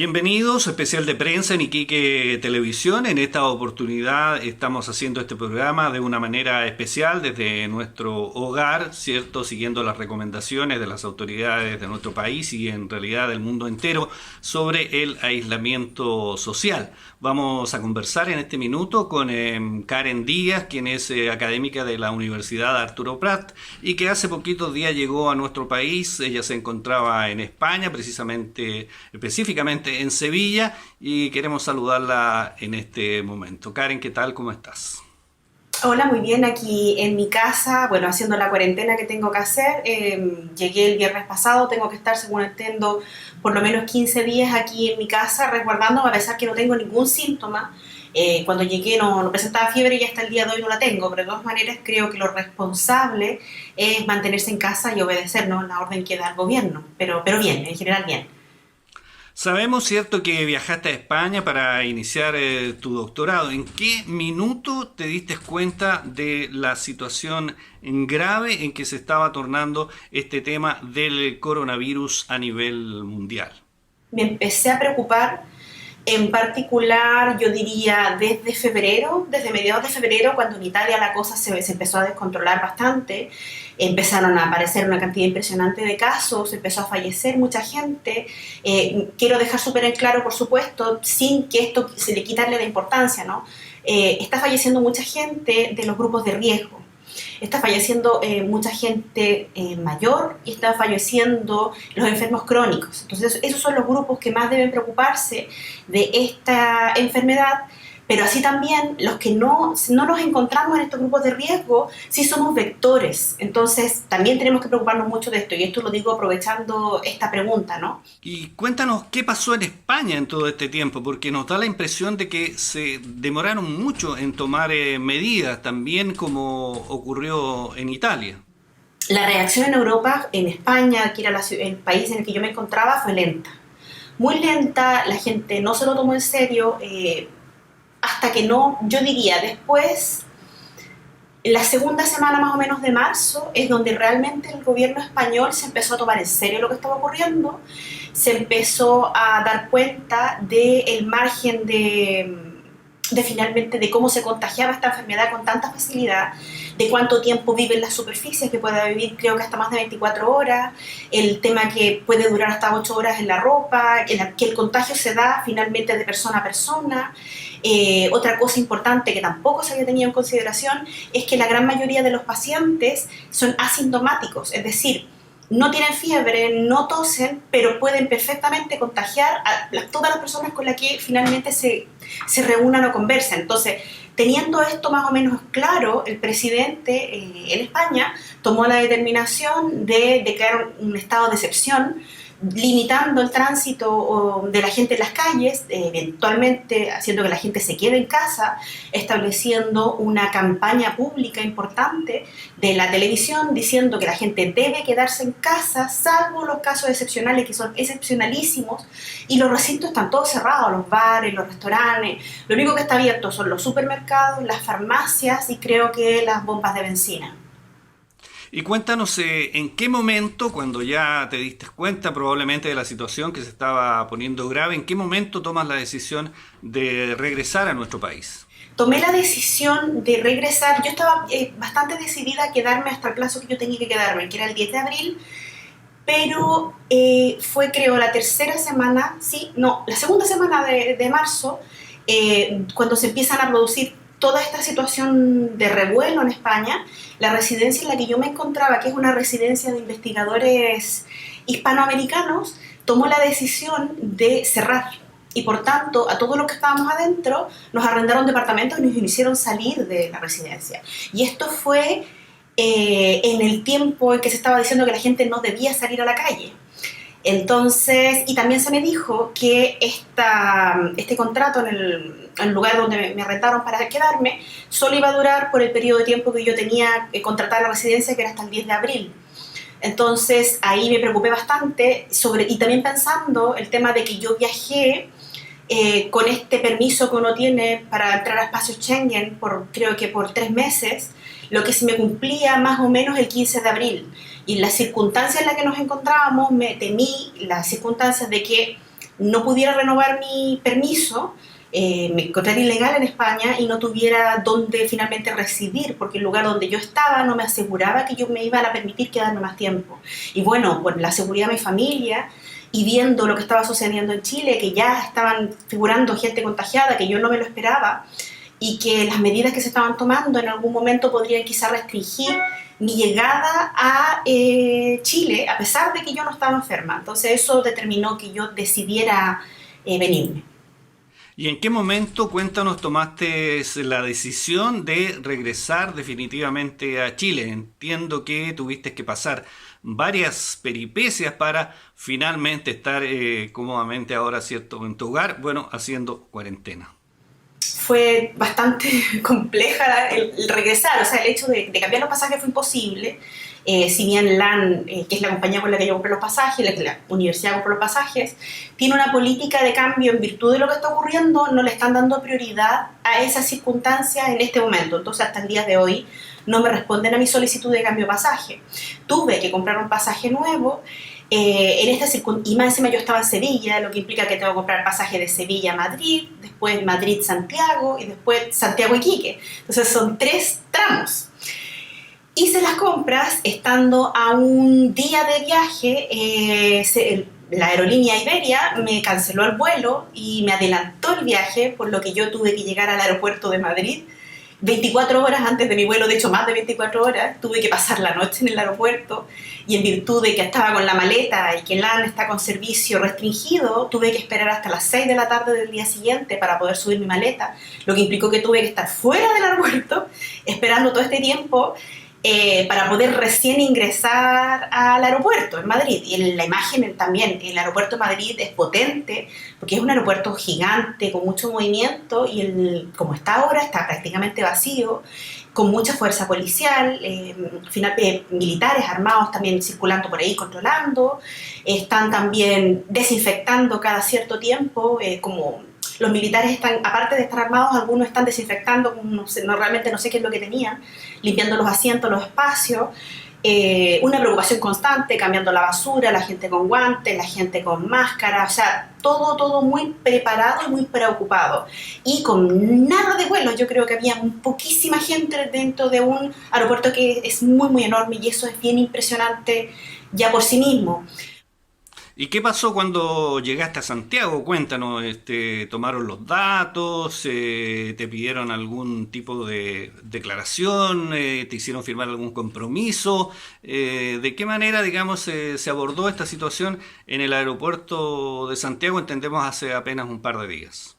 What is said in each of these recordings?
Bienvenidos, especial de prensa en Iquique Televisión. En esta oportunidad estamos haciendo este programa de una manera especial desde nuestro hogar, ¿cierto? Siguiendo las recomendaciones de las autoridades de nuestro país y en realidad del mundo entero sobre el aislamiento social. Vamos a conversar en este minuto con Karen Díaz, quien es académica de la Universidad Arturo Prat y que hace poquitos días llegó a nuestro país. Ella se encontraba en España, específicamente en Sevilla, y queremos saludarla en este momento. Karen, ¿qué tal? ¿Cómo estás? Hola, muy bien, aquí en mi casa, bueno, haciendo la cuarentena que tengo que hacer. Llegué el viernes pasado, tengo que estar, según entiendo, por lo menos 15 días aquí en mi casa resguardándome, a pesar que no tengo ningún síntoma. Cuando llegué no presentaba fiebre y hasta el día de hoy no la tengo, pero de todas maneras creo que lo responsable es mantenerse en casa y obedecer, ¿no?, la orden que da el gobierno, pero bien, en general bien. Sabemos, cierto, que viajaste a España para iniciar tu doctorado. ¿En qué minuto te diste cuenta de la situación grave en que se estaba tornando este tema del coronavirus a nivel mundial? Me empecé a preocupar. En particular, yo diría desde febrero, desde mediados de febrero, cuando en Italia la cosa se empezó a descontrolar bastante, empezaron a aparecer una cantidad impresionante de casos, empezó a fallecer mucha gente. Quiero dejar súper en claro, por supuesto, sin que esto se le quitarle la importancia, ¿no? Está falleciendo mucha gente de los grupos de riesgo. Está falleciendo mucha gente mayor y están falleciendo los enfermos crónicos. Entonces, esos son los grupos que más deben preocuparse de esta enfermedad, pero así también los que no nos encontramos en estos grupos de riesgo, sí somos vectores. Entonces, también tenemos que preocuparnos mucho de esto, y esto lo digo aprovechando esta pregunta, ¿no? Y cuéntanos qué pasó en España en todo este tiempo, porque nos da la impresión de que se demoraron mucho en tomar medidas, también como ocurrió en Italia. La reacción en Europa, en España, que era el país en el que yo me encontraba, fue lenta. Muy lenta, la gente no se lo tomó en serio, hasta que no, yo diría, después, la segunda semana más o menos de marzo, es donde realmente el gobierno español se empezó a tomar en serio lo que estaba ocurriendo, se empezó a dar cuenta del margen de finalmente de cómo se contagiaba esta enfermedad con tanta facilidad, de cuánto tiempo vive en las superficies, que puede vivir creo que hasta más de 24 horas, el tema que puede durar hasta 8 horas en la ropa, que el contagio se da finalmente de persona a persona. Otra cosa importante que tampoco se había tenido en consideración es que la gran mayoría de los pacientes son asintomáticos, es decir, no tienen fiebre, no tosen, pero pueden perfectamente contagiar a todas las personas con las que finalmente se reúnan o conversan. Entonces, teniendo esto más o menos claro, el presidente en España tomó la determinación de declarar un estado de excepción, limitando el tránsito de la gente en las calles, eventualmente haciendo que la gente se quede en casa, estableciendo una campaña pública importante de la televisión diciendo que la gente debe quedarse en casa, salvo los casos excepcionales, que son excepcionalísimos, y los recintos están todos cerrados, los bares, los restaurantes. Lo único que está abierto son los supermercados, las farmacias y creo que las bombas de benzina. Y cuéntanos en qué momento, cuando ya te diste cuenta probablemente de la situación que se estaba poniendo grave, en qué momento tomas la decisión de regresar a nuestro país. Tomé la decisión de regresar. Yo estaba bastante decidida a quedarme hasta el plazo que yo tenía que quedarme, que era el 10 de abril, pero fue, creo, la tercera semana, sí, no, la segunda semana de marzo, cuando se empiezan a producir toda esta situación de revuelo en España. La residencia en la que yo me encontraba, que es una residencia de investigadores hispanoamericanos, tomó la decisión de cerrar. Y por tanto, a todos los que estábamos adentro, nos arrendaron departamentos y nos hicieron salir de la residencia. Y esto fue en el tiempo en que se estaba diciendo que la gente no debía salir a la calle. Entonces, y también se me dijo que este contrato en el lugar donde me arrendaron para quedarme solo iba a durar por el periodo de tiempo que yo tenía contratada la residencia, que era hasta el 10 de abril. Entonces ahí me preocupé bastante y también pensando el tema de que yo viajé con este permiso que uno tiene para entrar a espacios Schengen creo que por 3 meses, lo que se me cumplía más o menos el 15 de abril. Y las circunstancias en las que nos encontrábamos, me temí las circunstancias de que no pudiera renovar mi permiso, me encontrara ilegal en España y no tuviera dónde finalmente residir, porque el lugar donde yo estaba no me aseguraba que yo me iba a permitir quedarme más tiempo. Y bueno, por la seguridad de mi familia y viendo lo que estaba sucediendo en Chile, que ya estaban figurando gente contagiada, que yo no me lo esperaba, y que las medidas que se estaban tomando en algún momento podrían quizá restringir mi llegada a Chile, a pesar de que yo no estaba enferma. Entonces eso determinó que yo decidiera venirme. ¿Y en qué momento, cuéntanos, tomaste la decisión de regresar definitivamente a Chile? Entiendo que tuviste que pasar varias peripecias para finalmente estar cómodamente ahora, ¿cierto?, en tu hogar, bueno, haciendo cuarentena. Fue bastante compleja el regresar, o sea, el hecho de cambiar los pasajes fue imposible. Si bien LAN, que es la compañía con la que yo compré los pasajes, la universidad compró los pasajes, tiene una política de cambio en virtud de lo que está ocurriendo, no le están dando prioridad a esas circunstancias en este momento. Entonces, hasta el día de hoy, no me responden a mi solicitud de cambio de pasaje. Tuve que comprar un pasaje nuevo. Y más encima yo estaba en Sevilla, lo que implica que tengo que comprar pasaje de Sevilla a Madrid, después Madrid-Santiago y después Santiago-Iquique. Entonces son 3 tramos. Hice las compras estando a un día de viaje. La aerolínea Iberia me canceló el vuelo y me adelantó el viaje, por lo que yo tuve que llegar al aeropuerto de Madrid 24 horas antes de mi vuelo, de hecho más de 24 horas, tuve que pasar la noche en el aeropuerto y en virtud de que estaba con la maleta y que LAN está con servicio restringido, tuve que esperar hasta las 6 de la tarde del día siguiente para poder subir mi maleta, lo que implicó que tuve que estar fuera del aeropuerto esperando todo este tiempo para poder recién ingresar al aeropuerto en Madrid. Y en la imagen también, el aeropuerto de Madrid es potente, porque es un aeropuerto gigante, con mucho movimiento, y como está ahora, está prácticamente vacío, con mucha fuerza policial, militares armados también circulando por ahí, controlando, están también desinfectando cada cierto tiempo, como los militares están, aparte de estar armados, algunos están desinfectando, realmente no sé qué es lo que tenían, limpiando los asientos, los espacios, una preocupación constante, cambiando la basura, la gente con guantes, la gente con máscara, o sea, todo muy preparado y muy preocupado. Y con nada de vuelos, yo creo que había poquísima gente dentro de un aeropuerto que es muy enorme y eso es bien impresionante ya por sí mismo. ¿Y qué pasó cuando llegaste a Santiago? Cuéntanos, ¿tomaron los datos? ¿Te pidieron algún tipo de declaración? ¿Te hicieron firmar algún compromiso? ¿De qué manera, digamos, se abordó esta situación en el aeropuerto de Santiago? Entendemos hace apenas un par de días.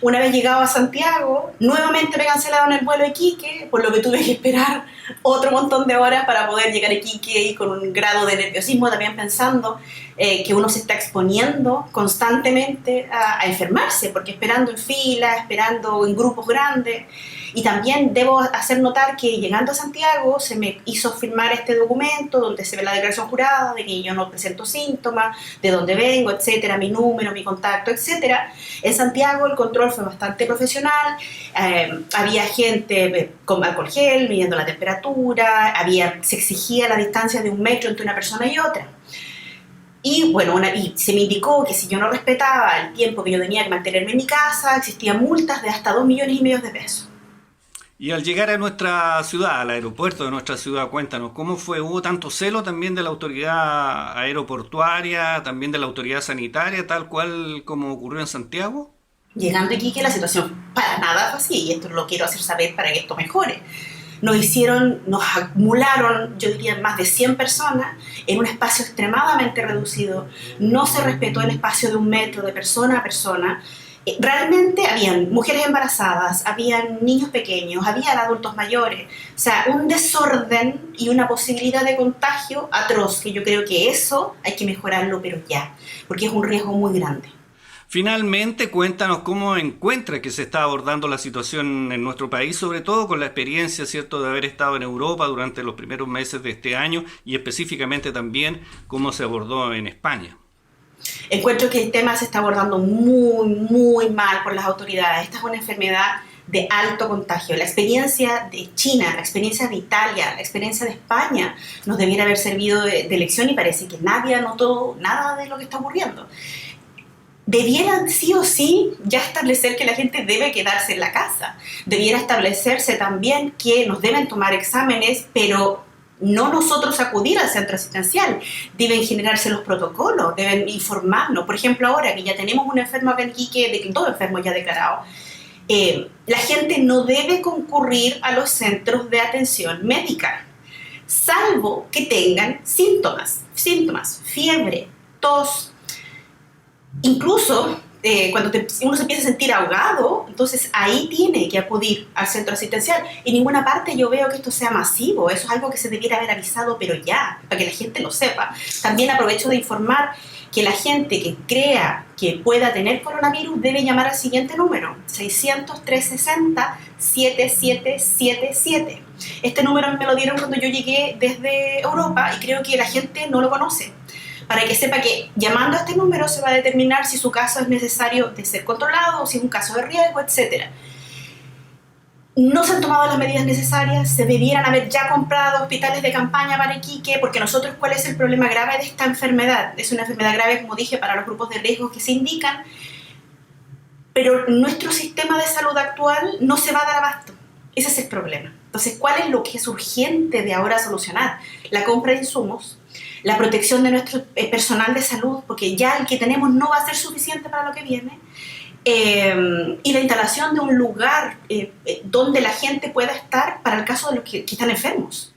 Una vez llegado a Santiago, nuevamente me cancelaron el vuelo a Iquique, por lo que tuve que esperar otro montón de horas para poder llegar a Iquique y con un grado de nerviosismo también pensando que uno se está exponiendo constantemente a enfermarse, porque esperando en fila, esperando en grupos grandes. Y también debo hacer notar que llegando a Santiago se me hizo firmar este documento donde se ve la declaración jurada de que yo no presento síntomas, de dónde vengo, etcétera, mi número, mi contacto, etcétera. En Santiago el control fue bastante profesional, había gente con alcohol gel, midiendo la temperatura, se exigía la distancia de 1 metro entre una persona y otra. Y bueno, y se me indicó que si yo no respetaba el tiempo que yo tenía que mantenerme en mi casa, existían multas de hasta 2,5 millones de pesos. Y al llegar a nuestra ciudad, al aeropuerto de nuestra ciudad, cuéntanos, ¿cómo fue? ¿Hubo tanto celo también de la autoridad aeroportuaria, también de la autoridad sanitaria, tal cual como ocurrió en Santiago? Llegando aquí que la situación para nada fue así, y esto lo quiero hacer saber para que esto mejore. Nos acumularon, yo diría, más de 100 personas en un espacio extremadamente reducido. No se respetó el espacio de 1 metro de persona a persona. Realmente habían mujeres embarazadas, habían niños pequeños, habían adultos mayores. O sea, un desorden y una posibilidad de contagio atroz, que yo creo que eso hay que mejorarlo, pero ya, porque es un riesgo muy grande. Finalmente, cuéntanos cómo encuentras que se está abordando la situación en nuestro país, sobre todo con la experiencia, ¿cierto?, de haber estado en Europa durante los primeros meses de este año y específicamente también cómo se abordó en España. Encuentro que el tema se está abordando muy mal por las autoridades. Esta es una enfermedad de alto contagio. La experiencia de China, la experiencia de Italia, la experiencia de España nos debiera haber servido de lección y parece que nadie anotó nada de lo que está ocurriendo. debieran sí o sí ya establecer que la gente debe quedarse en la casa. Debiera establecerse también que nos deben tomar exámenes, pero no nosotros acudir al centro asistencial. Deben generarse los protocolos, deben informarnos. Por ejemplo, ahora que ya tenemos un enfermo acá en Iquique, dos enfermos ya declarados, la gente no debe concurrir a los centros de atención médica, salvo que tengan síntomas, fiebre, tos. Incluso cuando uno se empieza a sentir ahogado, entonces ahí tiene que acudir al centro asistencial. En ninguna parte yo veo que esto sea masivo, eso es algo que se debiera haber avisado, pero ya, para que la gente lo sepa. También aprovecho de informar que la gente que crea que pueda tener coronavirus debe llamar al siguiente número, 600-360-7777. Este número me lo dieron cuando yo llegué desde Europa y creo que la gente no lo conoce. Para que sepa que llamando a este número se va a determinar si su caso es necesario de ser controlado o si es un caso de riesgo, etc. No se han tomado las medidas necesarias, se debieran haber ya comprado hospitales de campaña para Iquique, porque nosotros, ¿cuál es el problema grave de esta enfermedad? Es una enfermedad grave, como dije, para los grupos de riesgo que se indican, pero nuestro sistema de salud actual no se va a dar abasto. Ese es el problema. Entonces, ¿cuál es lo que es urgente de ahora solucionar? La compra de insumos, la protección de nuestro personal de salud, porque ya el que tenemos no va a ser suficiente para lo que viene, y la instalación de un lugar donde la gente pueda estar para el caso de los que están enfermos.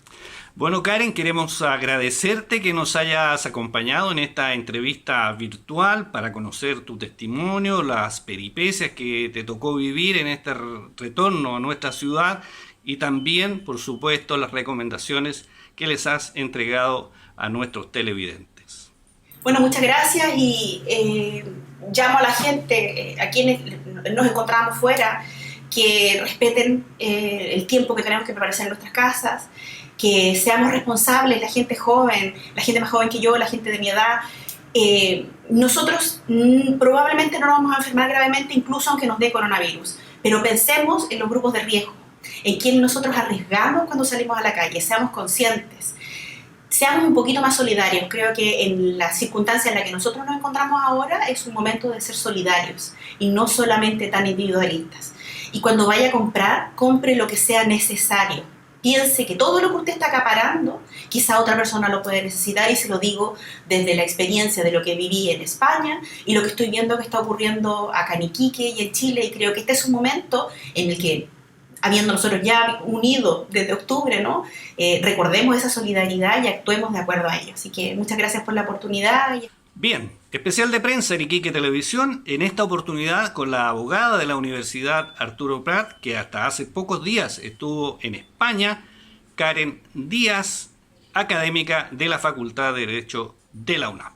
Bueno, Karen, queremos agradecerte que nos hayas acompañado en esta entrevista virtual para conocer tu testimonio, las peripecias que te tocó vivir en este retorno a nuestra ciudad y también, por supuesto, las recomendaciones que les has entregado a nuestros televidentes. Bueno, muchas gracias y llamo a la gente, a quienes nos encontramos fuera, que respeten el tiempo que tenemos que permanecer en nuestras casas, que seamos responsables, la gente joven, la gente más joven que yo, la gente de mi edad. Nosotros probablemente no nos vamos a enfermar gravemente, incluso aunque nos dé coronavirus, pero pensemos en los grupos de riesgo, en quienes nosotros arriesgamos cuando salimos a la calle, seamos conscientes. Seamos un poquito más solidarios. Creo que en la circunstancia en la que nosotros nos encontramos ahora es un momento de ser solidarios y no solamente tan individualistas. Y cuando vaya a comprar, compre lo que sea necesario. Piense que todo lo que usted está acaparando, quizá otra persona lo puede necesitar, y se lo digo desde la experiencia de lo que viví en España y lo que estoy viendo que está ocurriendo acá en Iquique y en Chile, y creo que este es un momento en el que, habiendo nosotros ya unido desde octubre, ¿no? Recordemos esa solidaridad y actuemos de acuerdo a ello. Así que muchas gracias por la oportunidad. Bien, especial de prensa en Iquique Televisión, en esta oportunidad con la abogada de la Universidad Arturo Prat, que hasta hace pocos días estuvo en España, Karen Díaz, académica de la Facultad de Derecho de la UNAM.